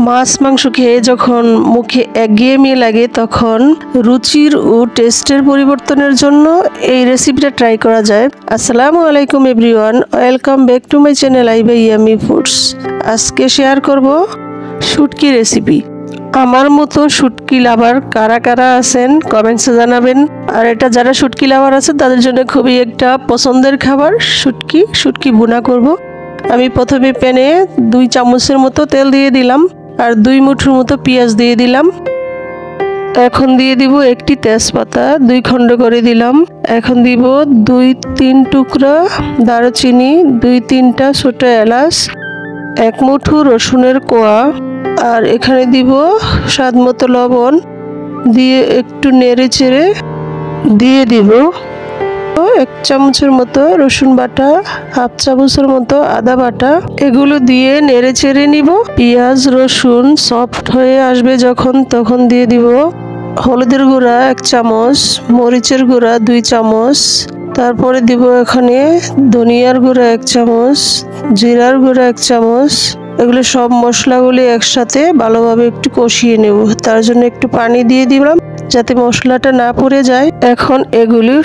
মাছ মাংস খেয়ে যখন মুখে একঘেয়েমি লাগে তখন রুচির ও টেস্টের পরিবর্তনের জন্য এই রেসিপিটা ট্রাই করা যায়। আসসালামু আলাইকুম everyone, welcome back to my channel আইবা ইয়ামি ফুডস। আজকে শেয়ার করব শুটকি রেসিপি। আমার মতো শুটকি লাভার কারা কারা আছেন কমেন্টসে জানাবেন। আর এটা যারা শুটকি লাভার আছে তাদের জন্য খুবই একটা পছন্দের খাবার। শুটকি ভুনা করব। আমি প্রথমে প্যানে 2 চামচের মতো তেল দিয়ে দিলাম আর 2 মুঠোর মতো পেঁয়াজ দিয়ে দিলাম। এখন দিয়ে দিব একটি তেজপাতা 2 খণ্ড করে দিলাম। এখন দিব 2-3 টুকরা দারুচিনি, 2-3টা ছোট এলাচ, 1 মুঠো রসুনের কোয়া, আর এখানে দিব স্বাদ মতো লবণ দিয়ে একটু নেড়ে চেড়ে দিয়ে দিব 1 চামচের মতো রসুন বাটা, 1/2 চামচের মতো আদা বাটা। এগুলো দিয়ে নেড়ে চেড়ে নিব। পেঁয়াজ রসুন সফট হয়ে আসবে যখন, তখন দিয়ে দিব হলুদের গুঁড়া 1 চামচ, মরিচের গুঁড়া 2 চামচ, তারপরে দিব এখানে ধনিয়ার গুঁড়া 1 চামচ, জিরার গুঁড়া 1 চামচ। এগুলো সব মশলাগুলি একসাথে ভালোভাবে একটু কষিয়ে নেব। তার জন্য একটু পানি দিয়ে দিলাম যাতে মশলাটা না পুড়ে যায়। এখন এগুলি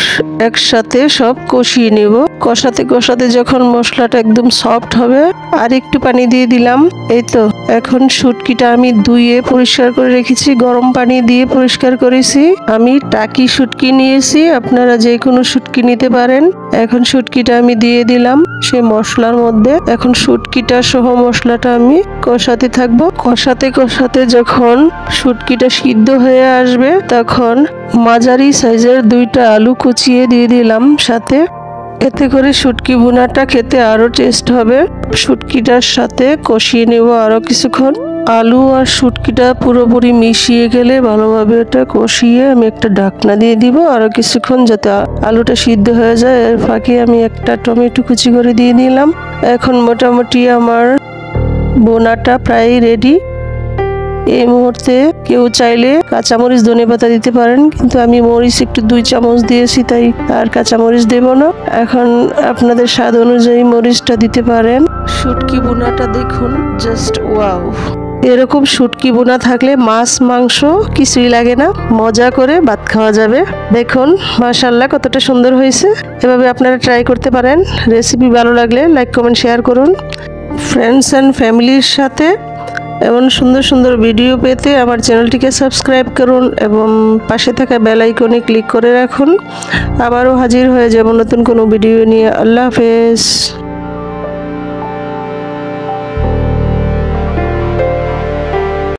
একসাথে সব কষিয়ে নেব। কষাতে কষাতে যখন মশলাটা একদম সফট হবে আর একটু পানি দিয়ে দিলাম। এই তো এখন শুটকিটা আমি ধুয়ে পরিষ্কার করে রেখেছি, গরম পানি দিয়ে পরিষ্কার করেছি। আমি টাকি শুটকি নিয়েছি, আপনারা যে কোনো শুটকি নিতে পারেন। এখন শুটকিটা আমি দিয়ে দিলাম সেই মশলার মধ্যে। এখন শুটকিটা সহ মশলাটা আমি কষাতে থাকবো। কষাতে কষাতে যখন শুটকিটা সিদ্ধ হয়ে আসবে তখন মাঝারি সাইজের 2টা আলু কুচিয়ে দিয়ে দিলাম সাথে। এতে করে শুটকি ভুনাটা খেতে আরো টেস্ট হবে। শুটকিটার সাথে কষিয়ে নেব আরো কিছুক্ষণ। আলু আর শুটকিটা পুরোপুরি মিশিয়ে গেলে ভালোভাবে এটা কষিয়ে আমি একটা ঢাকনা দিয়ে দিব আরো কিছুক্ষণ যাতে আলুটা সিদ্ধ হয়ে যায়। এর ফাঁকে আমি একটা টমেটো কুচি করে দিয়ে দিলাম। এখন মোটামুটি আমার ভুনাটা প্রায় রেডি। এই মুহূর্তে কেউ চাইলে কাঁচামরিচ ধনেপাতা দিতে পারেন, কিন্তু আমি মরিচ একটু 2 চামচ দিয়েছি তাই আর কাঁচামরিচ দেব না। এখন আপনাদের স্বাদ অনুযায়ী মরিচটা দিতে পারেন। শুটকি ভুনাটা দেখুন, জাস্ট ওয়াও। এরকম শুটকি ভুনা থাকলে মাছ মাংস কিছুই লাগে না, মজা করে ভাত খাওয়া যাবে। দেখুন মাশাআল্লাহ কতটা সুন্দর হয়েছে। এভাবে আপনারা ট্রাই করতে পারেন। রেসিপি ভালো লাগলে লাইক কমেন্ট শেয়ার করুন। ফ্রেন্ডস অ্যান্ড ফ্যামিলির সাথে এমন সুন্দর সুন্দর ভিডিও পেতে আমার চ্যানেলটিকে সাবস্ক্রাইব করুন এবং পাশে থাকা বেল আইকনে ক্লিক করে রাখুন। আবারও হাজির হয়ে যাব নতুন কোনো ভিডিও নিয়ে। আল্লাহ হাফেজ।